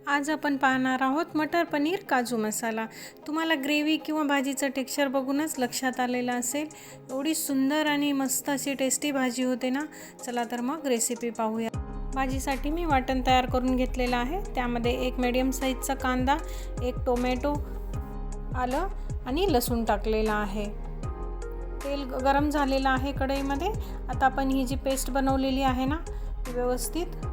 आज आपण पाहणार आहोत मटर पनीर काजू मसाला। तुम्हाला ग्रेव्ही किंवा भाजीचं टेक्स्चर बघूनच लक्षात आलेलं असेल, एवढी सुंदर आणि मस्त अशी टेस्टी भाजी होते ना। चला तर मग रेसिपी पाहूया। भाजीसाठी मी वाटण तयार करून घेतलेलं आहे। त्यामध्ये एक मीडियम साईजचा कांदा, एक टोमॅटो, आलं आणि लसूण टाकलेला आहे। तेल गरम झालेलं आहे कढईमध्ये। आता आपण ही जी पेस्ट बनवलेली आहे ना, ती व्यवस्थित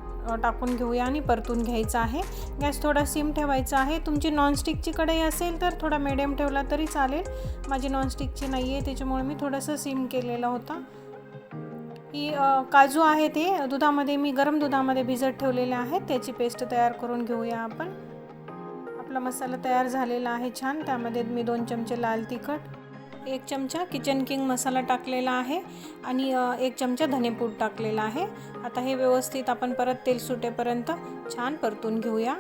टाकून घेऊया आणि परतून घ्यायचा आहे। गॅस थोडा सिम ठेवायचा आहे। तुमची नॉनस्टिकची कढई असेल तर थोडा मीडियम ठेवला तरी चालेल। माझी नॉनस्टिकची नाही आहे, त्याच्यामुळे मी थोडंसं सिम केलेला होता। ही काजू आहे ते दुधामध्ये मी गरम दुधामध्ये भिजत ठेवलेले आहेत। त्याची पेस्ट तयार करून घेऊया आपण। आपला मसाला तयार झालेला आहे छान। त्यामध्ये मी 2 चमचे लाल तिखट, 1 चमचा किचन किंग मसाला टाकलेला आहे आणि 1 चमचा धनेपूड टाकलेला आहे। आता हे व्यवस्थित आपण परत तेल सुटेपर्यंत छान परतून घेऊया।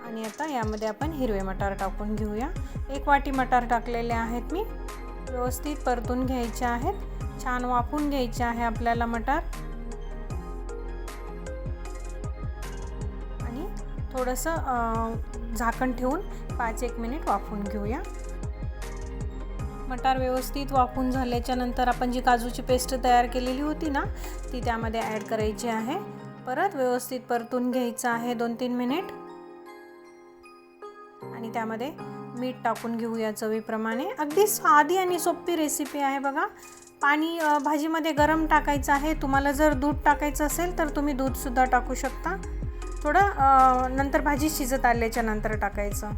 आणि आता यामध्ये आपण हिरवे मटार टाकून घेऊया। 1 वाटी मटार टाकलेले आहेत मी। व्यवस्थित परतून घ्यायचे आहेत। छान वाफून घ्यायचे आहे आपल्याला मटार। आणि थोडंसं झाकण ठेवून 5-1 मिनिट वाफून घेऊया। मटार व्यवस्थित वाफून झाल्याच्या नंतर आपण जी काजूची पेस्ट तयार केलेली होती ना, ती त्यामध्ये ॲड करायची आहे। परत व्यवस्थित परतून घ्यायचं आहे 2-3 मिनिट। आणि त्यामध्ये मीठ टाकून घेऊया चवीप्रमाणे। अगदी साधी आणि सोपी रेसिपी आहे बघा। पाणी भाजीमध्ये गरम टाकायचं आहे। तुम्हाला जर दूध टाकायचं असेल तर तुम्ही दूधसुद्धा टाकू शकता। थोडं नंतर भाजी शिजत आल्याच्या नंतर टाकायचं।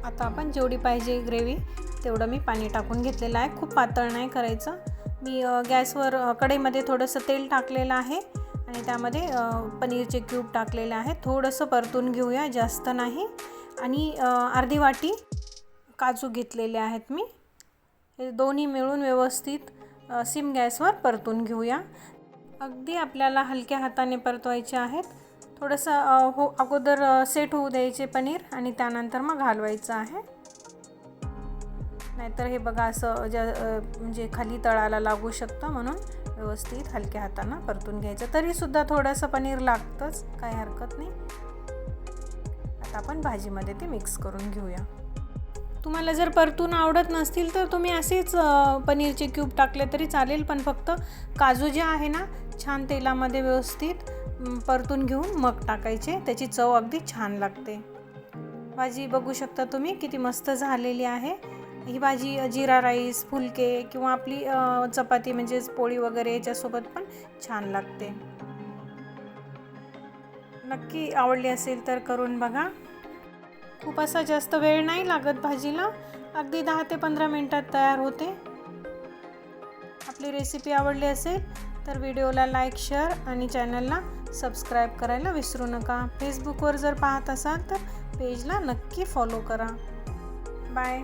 आता आपण जेवढी पाहिजे ग्रेव्ही तेवढं मी पाणी टाकून घेतलेलं आहे। खूप पातळ नाही करायचं। मी गॅसवर कढईमध्ये थोडंसं तेल टाकलेलं आहे आणि त्यामध्ये पनीरचे क्यूब टाकलेले आहेत। थोडंसं परतून घेऊया, जास्त नाही। आणि अर्धी वाटी काजू घेतलेले आहेत मी। हे दोन्ही मिळून व्यवस्थित सिम गॅसवर परतून घेऊया। अगदी आपल्याला हलक्या हाताने परतवायचे आहेत। थोडंसं अगोदर सेट होऊ द्यायचे पनीर आणि त्यानंतर मग हलवायचं आहे। नाहीतर हे बघा असं म्हणजे खाली तळाला लागू शकतं, म्हणून व्यवस्थित हलक्या हाताने परतून घ्यायचं। तरीसुद्धा थोडंसं पनीर लागतंच, काही हरकत नाही। आता आपण भाजीमध्ये ते मिक्स करून घेऊया। तुम्हाला जर परतून आवडत नसतील तर तुम्ही असेच पनीरचे क्यूब टाकले तरी चालेल, पण फक्त काजू जे आहे ना, छान तेलामध्ये व्यवस्थित परतून घेऊन मग टाकायचे। त्याची चव अगदी छान लागते। भाजी बघू शकता तुम्ही किती मस्त झालेली आहे। ही भाजी जिरा राईस, फुलके किंवा आपली चपाती म्हणजेच पोळी वगैरे याच्यासोबत पण छान लागते। नक्की आवडली असेल तर करून बघा। खूप असा जास्त वेळ नाही लागत भाजीला, अगदी 10 ते 15 मिनिटात तयार होते। आपली रेसिपी आवडली असेल तर व्हिडिओला लाईक, शेअर आणि चॅनलला सबस्क्राईब करायला विसरू नका। फेसबुकवर जर पाहत असाल तर पेजला नक्की फॉलो करा। बाय।